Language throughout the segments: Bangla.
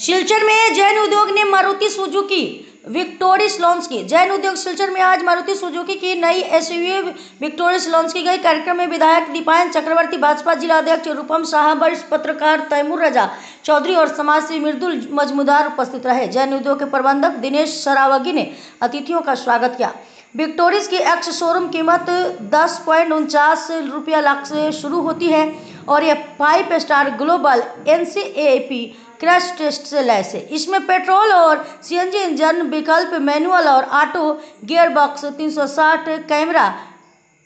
सिलचर में जैन उद्योग ने मारुति सुजुकी विक्टोरिस लॉन्च की। जैन उद्योग सिलचर में आज मारुति सुजुकी की नई एसयूवी विक्टोरिस लॉन्च की गई। कार्यक्रम में विधायक दीपायन चक्रवर्ती, भाजपा जिला अध्यक्ष रूपम शाह, वरिष्ठ पत्रकार तैमूर रजा चौधरी और समाज सेवी मृदुल मजमूदार उपस्थित रहे। जैन उद्योग के प्रबंधक दिनेश सरावगी ने अतिथियों का स्वागत किया। विक्टोरिस की एक्स शोरूम कीमत 10.49 लाख से शुरू होती है और यह 5 star global NCAP crash test से लैस है। इसमें पेट्रोल और सीएनजी इंजन विकल्प, मैनुअल और auto gearbox, 360 camera,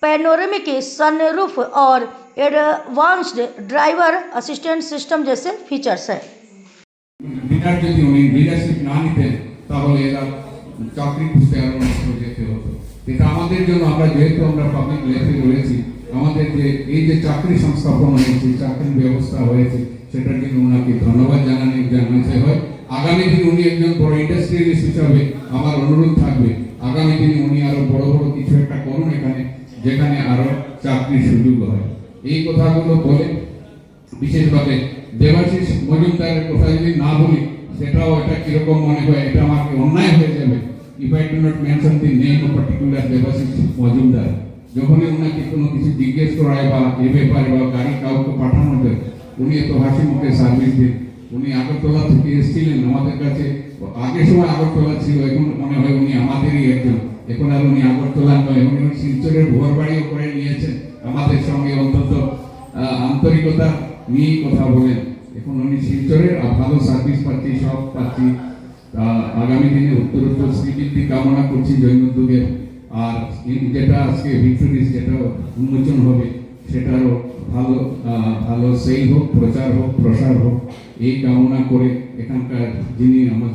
panoramic sunroof और एडवांस्ड ड्राइवर असिस्टेंट सिस्टम जैसे फीचर्स हैं। চাকরি খুঁজতে আরো নষ্ট যেতে হতো। এটা আমাদের জন্য আমরা যেহেতু আমরা পাবলিক লাইফে রয়েছি, আমাদের যে এই যে চাকরি সংস্থাপন হয়েছে, চাকরির ব্যবস্থা হয়েছে, সেটার জন্য ওনাকে ধন্যবাদ জানাতে হয়। আগামী দিন উনি একজন বড় ইন্ডাস্ট্রিয়ালিস্ট হিসাবে আমার অনুরোধ থাকবে, আগামী দিনে উনি আরো বড় বড় কিছু একটা করুন এখানে, যেখানে আরো চাকরির সুযোগ হয়। এই কথাগুলো বলে বিশেষভাবে দেবাশিস মজুমদারের কথা যদি না বলি, সেটাও এটা কিরকম মনে হয়, এটা আমাকে অন্যায় হয়ে যাবে if I do not mention the name of particular Debashis Majumdar. যখনই ওনাকে কোনো কিছু জিজ্ঞেস করায় বা এ ব্যাপারে বা গাড়ি কাউকে পাঠানো যায়, উনি এত হাসি মুখে সার্ভিস দেন। উনি আগরতলা থেকে এসেছিলেন আমাদের কাছে, আগের সময় আগরতলা ছিল, এখন মনে হয় উনি আমাদেরই একজন। এখন আর উনি আগরতলা নয়, উনি শিলচরের ঘর বাড়িও করে নিয়েছেন। আমাদের সঙ্গে অন্তত আন্তরিকতা নিয়ে কথা বলেন। এখন উনি শিলচরের ভালো সার্ভিস পাচ্ছি, সব পাচ্ছি। আগামী দিনে উত্তরোত্তর শ্রীবৃদ্ধি কামনা করছি জৈন উদ্যোগের। আর যেটা আজকে ভিক্টোরিস যেটা উন্মোচন হবে, সেটারও ভালো সেই হোক, প্রচার হোক, প্রসার হোক, এই কামনা করে এখানকার যিনি আমাদের